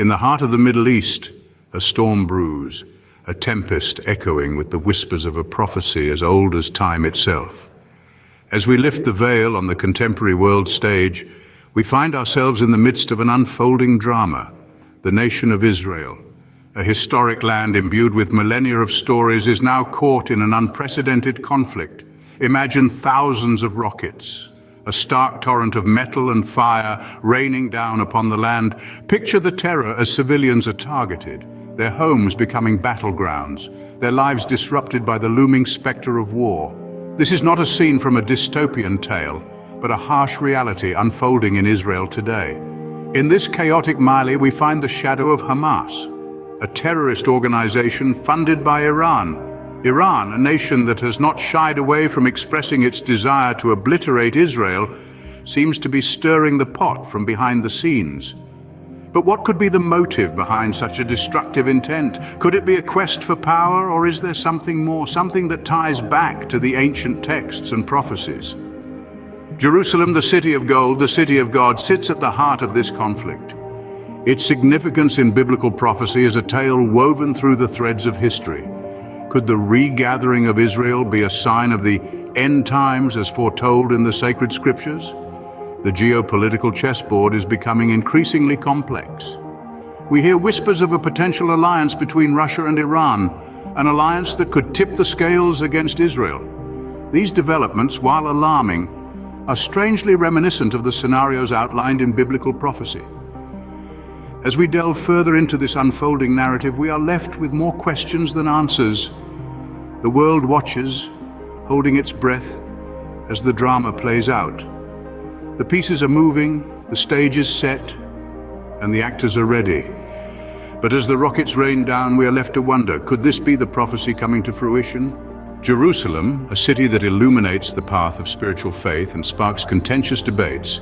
In the heart of the Middle East, a storm brews, a tempest echoing with the whispers of a prophecy as old as time itself. As we lift the veil on the contemporary world stage, we find ourselves in the midst of an unfolding drama. The nation of Israel, a historic land imbued with millennia of stories, is now caught in an unprecedented conflict. Imagine thousands of rockets, a stark torrent of metal and fire raining down upon the land. Picture the terror as civilians are targeted, their homes becoming battlegrounds, their lives disrupted by the looming specter of war. This is not a scene from a dystopian tale, but a harsh reality unfolding in Israel today. In this chaotic melee, we find the shadow of Hamas, a terrorist organization funded by Iran. Iran, a nation that has not shied away from expressing its desire to obliterate Israel, seems to be stirring the pot from behind the scenes. But what could be the motive behind such a destructive intent? Could it be a quest for power, or is there something more, something that ties back to the ancient texts and prophecies? Jerusalem, the city of gold, the city of God, sits at the heart of this conflict. Its significance in biblical prophecy is a tale woven through the threads of history. Could the regathering of Israel be a sign of the end times as foretold in the sacred scriptures? The geopolitical chessboard is becoming increasingly complex. We hear whispers of a potential alliance between Russia and Iran, an alliance that could tip the scales against Israel. These developments, while alarming, are strangely reminiscent of the scenarios outlined in biblical prophecy. As we delve further into this unfolding narrative, we are left with more questions than answers. The world watches, holding its breath as the drama plays out. The pieces are moving, the stage is set, and the actors are ready. But as the rockets rain down, we are left to wonder, could this be the prophecy coming to fruition? Jerusalem, a city that illuminates the path of spiritual faith and sparks contentious debates,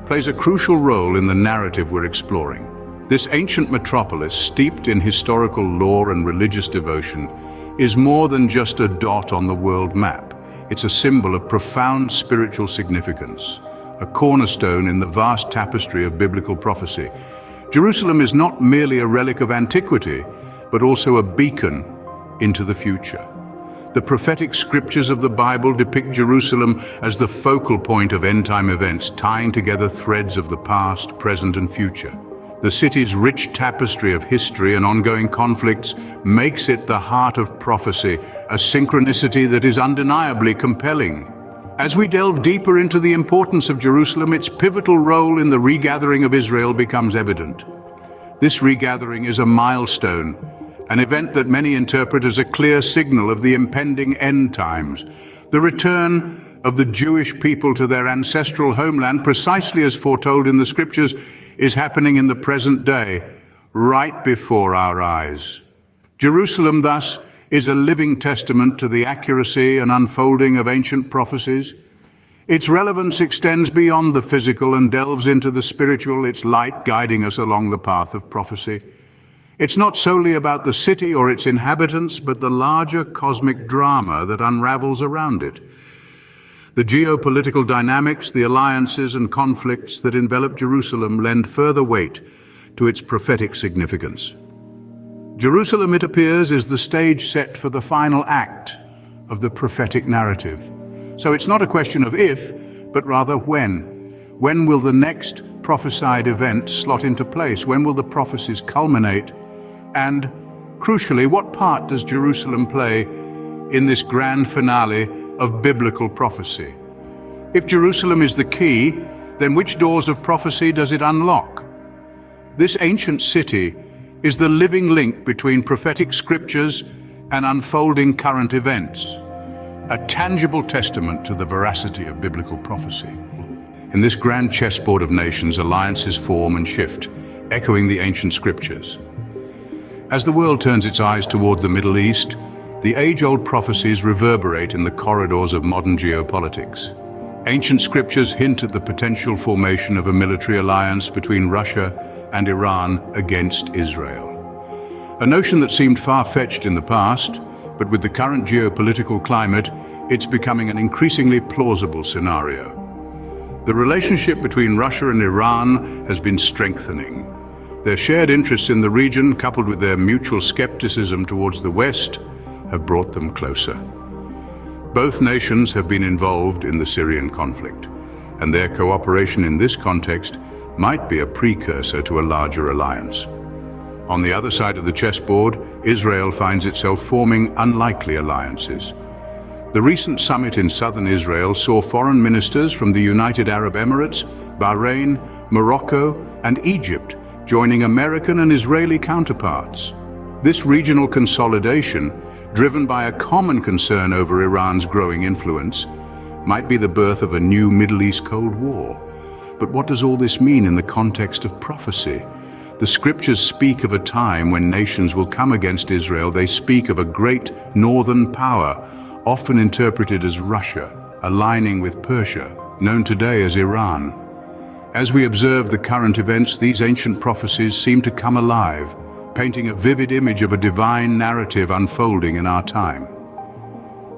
plays a crucial role in the narrative we're exploring. This ancient metropolis, steeped in historical lore and religious devotion, is more than just a dot on the world map. It's a symbol of profound spiritual significance, a cornerstone in the vast tapestry of biblical prophecy. Jerusalem is not merely a relic of antiquity, but also a beacon into the future. The prophetic scriptures of the Bible depict Jerusalem as the focal point of end-time events, tying together threads of the past, present, and future. The city's rich tapestry of history and ongoing conflicts makes it the heart of prophecy, a synchronicity that is undeniably compelling. As we delve deeper into the importance of Jerusalem, its pivotal role in the regathering of Israel becomes evident. This regathering is a milestone, an event that many interpret as a clear signal of the impending end times, the return of the Jewish people to their ancestral homeland, precisely as foretold in the scriptures, is happening in the present day, right before our eyes. Jerusalem, thus, is a living testament to the accuracy and unfolding of ancient prophecies. Its relevance extends beyond the physical and delves into the spiritual, its light guiding us along the path of prophecy. It's not solely about the city or its inhabitants, but the larger cosmic drama that unravels around it. The geopolitical dynamics, the alliances and conflicts that envelop Jerusalem lend further weight to its prophetic significance. Jerusalem, it appears, is the stage set for the final act of the prophetic narrative. So it's not a question of if, but rather when. When will the next prophesied event slot into place? When will the prophecies culminate? And, crucially, what part does Jerusalem play in this grand finale of biblical prophecy? If Jerusalem is the key, then which doors of prophecy does it unlock? This ancient city is the living link between prophetic scriptures and unfolding current events, a tangible testament to the veracity of biblical prophecy. In this grand chessboard of nations, alliances form and shift, echoing the ancient scriptures. As the world turns its eyes toward the Middle East, the age-old prophecies reverberate in the corridors of modern geopolitics. Ancient scriptures hint at the potential formation of a military alliance between Russia and Iran against Israel. A notion that seemed far-fetched in the past, but with the current geopolitical climate, it's becoming an increasingly plausible scenario. The relationship between Russia and Iran has been strengthening, Their shared interests in the region, coupled with their mutual skepticism towards the West, have brought them closer. Both nations have been involved in the Syrian conflict, and their cooperation in this context might be a precursor to a larger alliance. On the other side of the chessboard, Israel finds itself forming unlikely alliances. The recent summit in southern Israel saw foreign ministers from the United Arab Emirates, Bahrain, Morocco, and Egypt joining American and Israeli counterparts. This regional consolidation, driven by a common concern over Iran's growing influence, might be the birth of a new Middle East Cold War. But what does all this mean in the context of prophecy? The scriptures speak of a time when nations will come against Israel. They speak of a great northern power, often interpreted as Russia, aligning with Persia, known today as Iran. As we observe the current events, these ancient prophecies seem to come alive, painting a vivid image of a divine narrative unfolding in our time.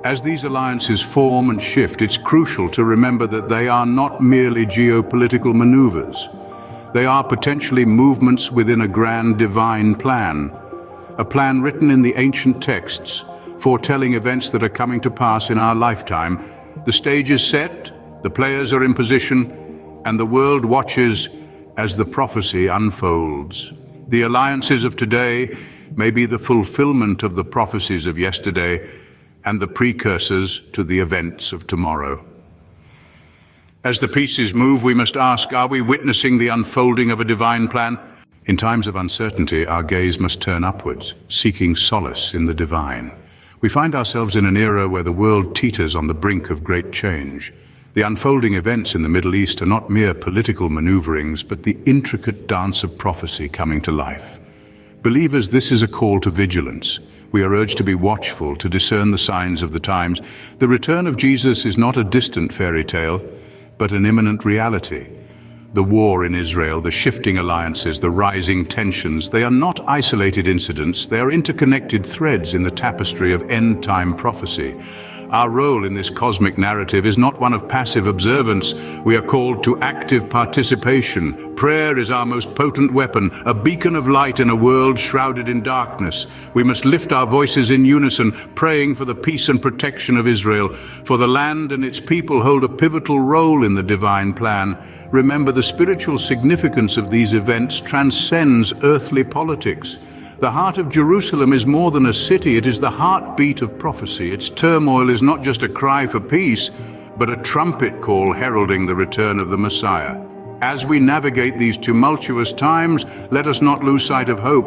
As these alliances form and shift, it's crucial to remember that they are not merely geopolitical maneuvers. They are potentially movements within a grand divine plan, a plan written in the ancient texts, foretelling events that are coming to pass in our lifetime. The stage is set, the players are in position, and the world watches as the prophecy unfolds. The alliances of today may be the fulfillment of the prophecies of yesterday and the precursors to the events of tomorrow. As the pieces move, we must ask, are we witnessing the unfolding of a divine plan? In times of uncertainty, our gaze must turn upwards, seeking solace in the divine. We find ourselves in an era where the world teeters on the brink of great change. The unfolding events in the Middle East are not mere political maneuverings, but the intricate dance of prophecy coming to life. Believers, this is a call to vigilance. We are urged to be watchful, to discern the signs of the times. The return of Jesus is not a distant fairy tale, but an imminent reality. The war in Israel, the shifting alliances, the rising tensions, they are not isolated incidents, they are interconnected threads in the tapestry of end-time prophecy. Our role in this cosmic narrative is not one of passive observance. We are called to active participation. Prayer is our most potent weapon, a beacon of light in a world shrouded in darkness. We must lift our voices in unison, praying for the peace and protection of Israel, for the land and its people hold a pivotal role in the divine plan. Remember, the spiritual significance of these events transcends earthly politics. The heart of Jerusalem is more than a city, it is the heartbeat of prophecy. Its turmoil is not just a cry for peace, but a trumpet call heralding the return of the Messiah. As we navigate these tumultuous times, let us not lose sight of hope.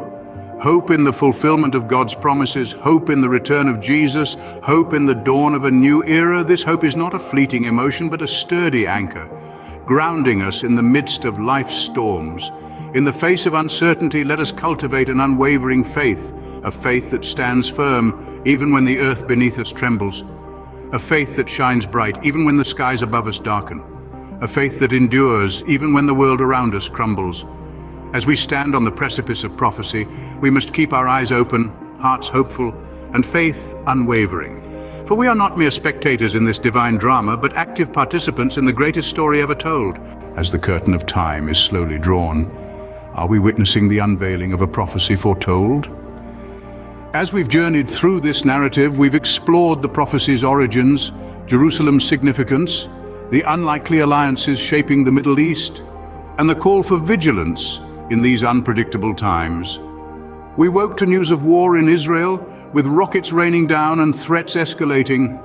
Hope in the fulfillment of God's promises, hope in the return of Jesus, hope in the dawn of a new era. This hope is not a fleeting emotion, but a sturdy anchor, grounding us in the midst of life's storms. In the face of uncertainty, let us cultivate an unwavering faith, a faith that stands firm even when the earth beneath us trembles, a faith that shines bright even when the skies above us darken, a faith that endures even when the world around us crumbles. As we stand on the precipice of prophecy, we must keep our eyes open, hearts hopeful, and faith unwavering. For we are not mere spectators in this divine drama, but active participants in the greatest story ever told. As the curtain of time is slowly drawn, are we witnessing the unveiling of a prophecy foretold? As we've journeyed through this narrative, we've explored the prophecy's origins, Jerusalem's significance, the unlikely alliances shaping the Middle East, and the call for vigilance in these unpredictable times. We woke to news of war in Israel, with rockets raining down and threats escalating.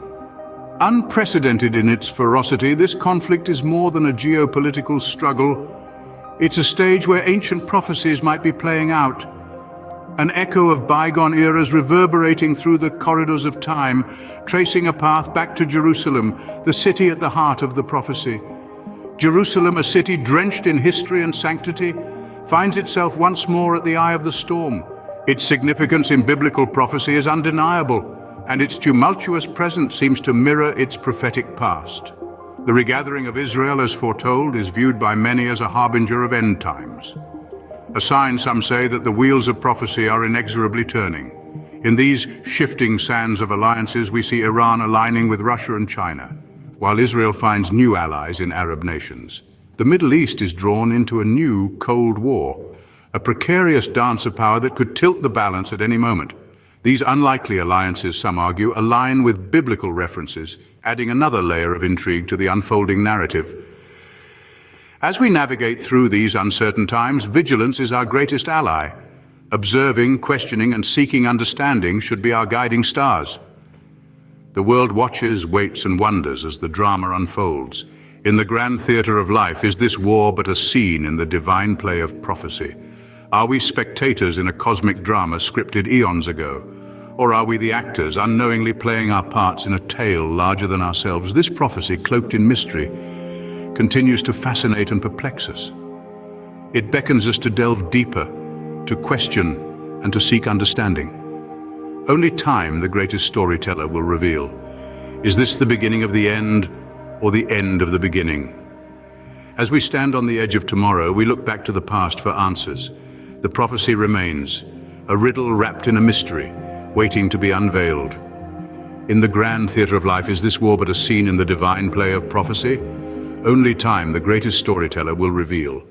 Unprecedented in its ferocity, this conflict is more than a geopolitical struggle. It's a stage where ancient prophecies might be playing out, an echo of bygone eras reverberating through the corridors of time, tracing a path back to Jerusalem, the city at the heart of the prophecy. Jerusalem, a city drenched in history and sanctity, finds itself once more at the eye of the storm. Its significance in biblical prophecy is undeniable, and its tumultuous present seems to mirror its prophetic past. The regathering of Israel, as foretold, is viewed by many as a harbinger of end times. A sign, some say, that the wheels of prophecy are inexorably turning. In these shifting sands of alliances, we see Iran aligning with Russia and China, while Israel finds new allies in Arab nations. The Middle East is drawn into a new Cold War, a precarious dance of power that could tilt the balance at any moment. These unlikely alliances, some argue, align with biblical references, adding another layer of intrigue to the unfolding narrative. As we navigate through these uncertain times, vigilance is our greatest ally. Observing, questioning, and seeking understanding should be our guiding stars. The world watches, waits, and wonders as the drama unfolds. In the grand theater of life, is this war but a scene in the divine play of prophecy? Are we spectators in a cosmic drama scripted eons ago? Or are we the actors unknowingly playing our parts in a tale larger than ourselves? This prophecy, cloaked in mystery, continues to fascinate and perplex us. It beckons us to delve deeper, to question, and to seek understanding. Only time, the greatest storyteller, will reveal. Is this the beginning of the end, or the end of the beginning? As we stand on the edge of tomorrow, we look back to the past for answers. The prophecy remains, a riddle wrapped in a mystery, waiting to be unveiled. In the grand theater of life, is this war but a scene in the divine play of prophecy? Only time, the greatest storyteller, will reveal.